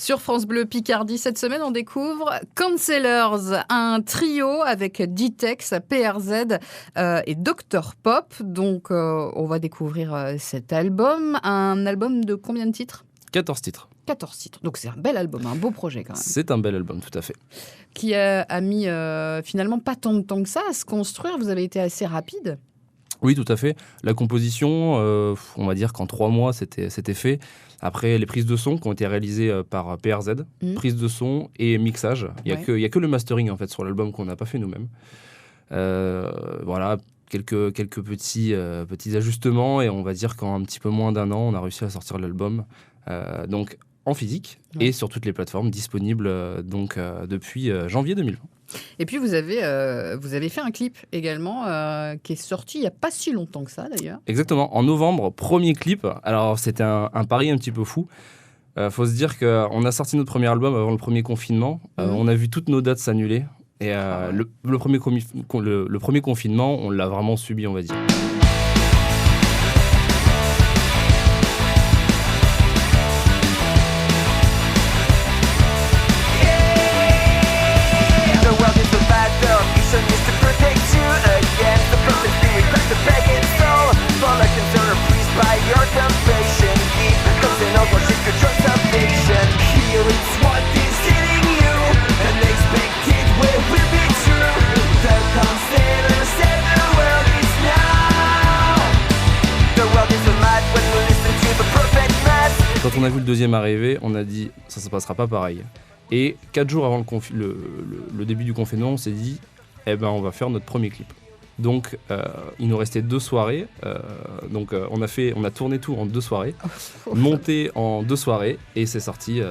Sur France Bleu Picardie, cette semaine, on découvre Cancellers, un trio avec D-Tex, PRZ et Dr Pop. Donc, on va découvrir cet album. Un album de combien de titres ? 14 titres. 14 titres. Donc, c'est un bel album, un beau projet quand même. C'est un bel album, tout à fait. Qui a mis finalement pas tant de temps que ça à se construire. Vous avez été assez rapide. Oui, tout à fait. La composition, on va dire qu'en 3 mois, c'était fait. Après, les prises de son qui ont été réalisées par PRZ, prise de son et mixage. Il n'y a que le mastering en fait, sur l'album qu'on n'a pas fait nous-mêmes. Voilà, quelques petits ajustements et on va dire qu'en un petit peu moins d'1 an, on a réussi à sortir l'album. Donc en physique et sur toutes les plateformes disponibles depuis janvier 2020. Et puis vous avez fait un clip également qui est sorti il n'y a pas si longtemps que ça d'ailleurs. Exactement, en novembre, premier clip. Alors c'était un pari un petit peu fou. Faut se dire qu'on a sorti notre premier album avant le premier confinement. On a vu toutes nos dates s'annuler. Et le premier confinement, on l'a vraiment subi, on va dire. Quand on a vu le deuxième arriver, on a dit ça ne passera pas pareil. Et 4 jours avant le début du confinement, on s'est dit on va faire notre premier clip. Donc il nous restait 2 soirées. On a tourné tout en 2 soirées, monté en 2 soirées et c'est sorti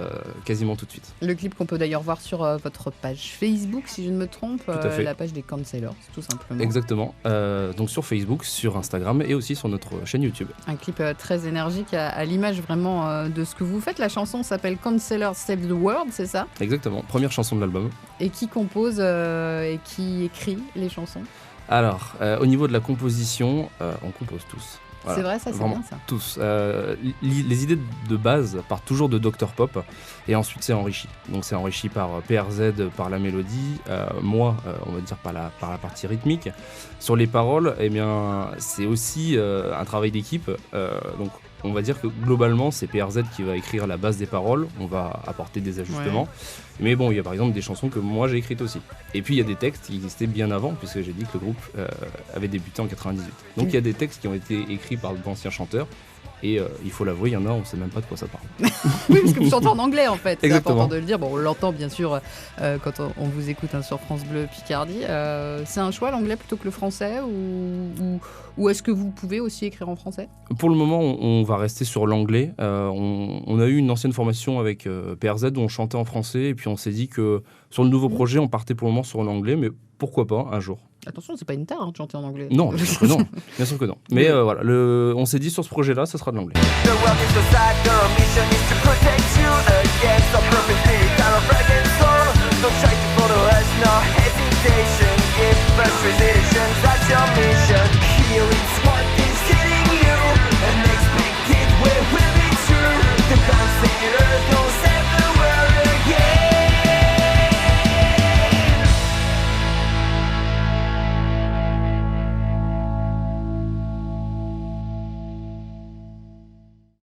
quasiment tout de suite. Le clip qu'on peut d'ailleurs voir sur votre page Facebook, si je ne me trompe, la page des Cancellers, tout simplement. Exactement. Donc sur Facebook, sur Instagram et aussi sur notre chaîne YouTube. Un clip très énergique à l'image vraiment de ce que vous faites. La chanson s'appelle Cancellers Save the World, c'est ça ? Exactement. Première chanson de l'album. Et qui compose et qui écrit les chansons ? Alors, au niveau de la composition, on compose tous. Voilà. C'est vrai, ça, c'est vraiment, bien ça. Tous. Les idées de base partent toujours de Dr Pop et ensuite c'est enrichi. Donc c'est enrichi par PRZ, par la mélodie, moi, on va dire par la partie rythmique. Sur les paroles, c'est aussi un travail d'équipe. Donc on va dire que globalement, c'est PRZ qui va écrire la base des paroles. On va apporter des ajustements. Ouais. Mais bon, il y a par exemple des chansons que moi j'ai écrites aussi. Et puis il y a des textes qui existaient bien avant, puisque j'ai dit que le groupe avait débuté en 98. Donc il y a des textes qui ont été écrits par d'anciens chanteurs. Et il faut l'avouer, il y en a, on ne sait même pas de quoi ça parle. Oui, parce que vous chantez en anglais en fait. Exactement. C'est important de le dire. Bon, on l'entend bien sûr quand on vous écoute sur France Bleu Picardie. C'est un choix l'anglais plutôt que le français ou est-ce que vous pouvez aussi écrire en français ? Pour le moment, on va rester sur l'anglais. On a eu une ancienne formation avec PRZ où on chantait en français et puis on s'est dit que sur le nouveau projet, on partait pour le moment sur l'anglais, mais pourquoi pas un jour. Attention, c'est pas une tare de chanter en anglais. Non, bien sûr que non. Bien sûr que non. Mais voilà, on s'est dit sur ce projet-là, ça sera de l'anglais.